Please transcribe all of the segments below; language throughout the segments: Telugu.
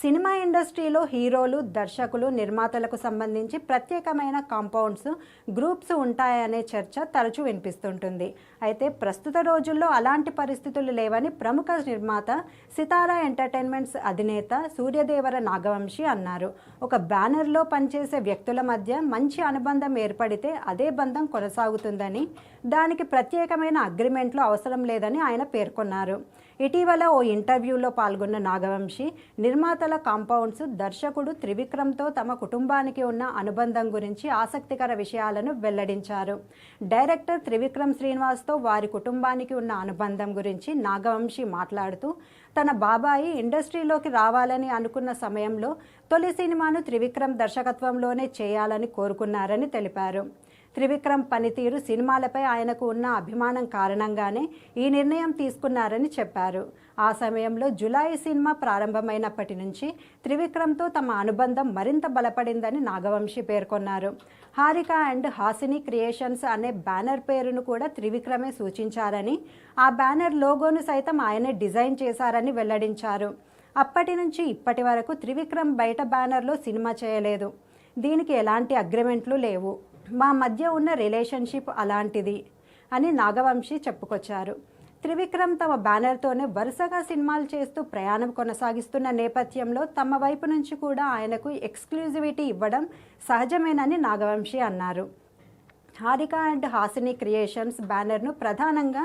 సినిమా ఇండస్ట్రీలో హీరోలు, దర్శకులు, నిర్మాతలకు సంబంధించి ప్రత్యేకమైన కాంపౌండ్స్, గ్రూప్స్ ఉంటాయనే చర్చ తరచూ వినిపిస్తుంటుంది. అయితే ప్రస్తుత రోజుల్లో అలాంటి పరిస్థితులు లేవని ప్రముఖ నిర్మాత సితారా ఎంటర్టైన్మెంట్స్ అధినేత సూర్యదేవర నాగవంశి అన్నారు. ఒక బ్యానర్లో పనిచేసే వ్యక్తుల మధ్య మంచి అనుబంధం ఏర్పడితే అదే బంధం కొనసాగుతుందని, దానికి ప్రత్యేకమైన అగ్రిమెంట్లు అవసరం లేదని ఆయన పేర్కొన్నారు. ఇటీవల ఓ ఇంటర్వ్యూలో పాల్గొన్న నాగవంశి నిర్మాతల కాంపౌండ్స్, దర్శకుడు త్రివిక్రమ్తో తమ కుటుంబానికి ఉన్న అనుబంధం గురించి ఆసక్తికర విషయాలను వెల్లడించారు. డైరెక్టర్ త్రివిక్రమ్ శ్రీనివాస్తో వారి కుటుంబానికి ఉన్న అనుబంధం గురించి నాగవంశి మాట్లాడుతూ, తన బాబాయి ఇండస్ట్రీలోకి రావాలని అనుకున్న సమయంలో తొలి సినిమాను త్రివిక్రమ్ దర్శకత్వంలోనే చేయాలని కోరుకున్నారని తెలిపారు. త్రివిక్రమ్ పనితీరు, సినిమాలపై ఆయనకు ఉన్న అభిమానం కారణంగానే ఈ నిర్ణయం తీసుకున్నారని చెప్పారు. ఆ సమయంలో జులాయి సినిమా ప్రారంభమైనప్పటి నుంచి త్రివిక్రమ్తో తమ అనుబంధం మరింత బలపడిందని నాగవంశి పేర్కొన్నారు. హారిక అండ్ హాసిని క్రియేషన్స్ అనే బ్యానర్ పేరును కూడా త్రివిక్రమే సూచించారని, ఆ బ్యానర్ లోగోను సైతం ఆయనే డిజైన్ చేశారని వెల్లడించారు. అప్పటి నుంచి ఇప్పటి వరకు త్రివిక్రమ్ బయట బ్యానర్లో సినిమా చేయలేదు. దీనికి ఎలాంటి అగ్రిమెంట్లు లేవు. మా మధ్య ఉన్న రిలేషన్షిప్ అలాంటిది అని నాగవంశి చెప్పుకొచ్చారు. త్రివిక్రమ్ తమ బ్యానర్తోనే వరుసగా సినిమాలు చేస్తూ ప్రయాణం కొనసాగిస్తున్న నేపథ్యంలో తమ వైపు నుంచి కూడా ఆయనకు ఎక్స్క్లూజివిటీ ఇవ్వడం సహజమేనని నాగవంశి అన్నారు. హారిక అండ్ హాసిని క్రియేషన్స్ బ్యానర్ను ప్రధానంగా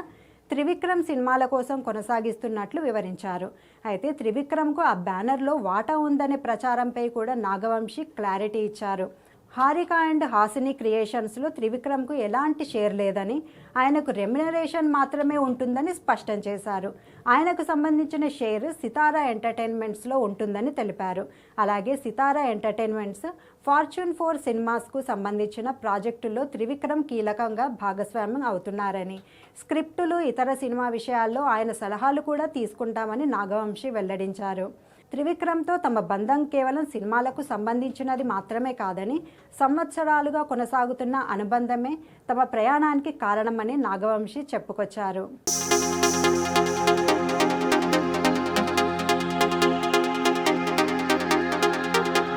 త్రివిక్రమ్ సినిమాల కోసం కొనసాగిస్తున్నట్లు వివరించారు. అయితే త్రివిక్రమ్కు ఆ బ్యానర్లో వాటా ఉందనే ప్రచారంపై కూడా నాగవంశి క్లారిటీ ఇచ్చారు. హారిక అండ్ హాసిని క్రియేషన్స్లో త్రివిక్రమ్కు ఎలాంటి షేర్ లేదని, ఆయనకు రెమ్యునరేషన్ మాత్రమే ఉంటుందని స్పష్టం చేశారు. ఆయనకు సంబంధించిన షేర్ సితారా ఎంటర్టైన్మెంట్స్లో ఉంటుందని తెలిపారు. అలాగే సితారా ఎంటర్టైన్మెంట్స్ ఫార్చ్యూన్ 4 సినిమాస్కు సంబంధించిన ప్రాజెక్టుల్లో త్రివిక్రమ్ కీలకంగా భాగస్వామ్యం అవుతున్నారని, స్క్రిప్టులు, ఇతర సినిమా విషయాల్లో ఆయన సలహాలు కూడా తీసుకుంటామని నాగవంశి వెల్లడించారు. త్రివిక్రమ్తో తమ బంధం కేవలం సినిమాలకు సంబంధించినది మాత్రమే కాదని, సంవత్సరాలుగా కొనసాగుతున్న అనుబంధమే తమ ప్రయాణానికి కారణమని నాగవంశి చెప్పుకొచ్చారు.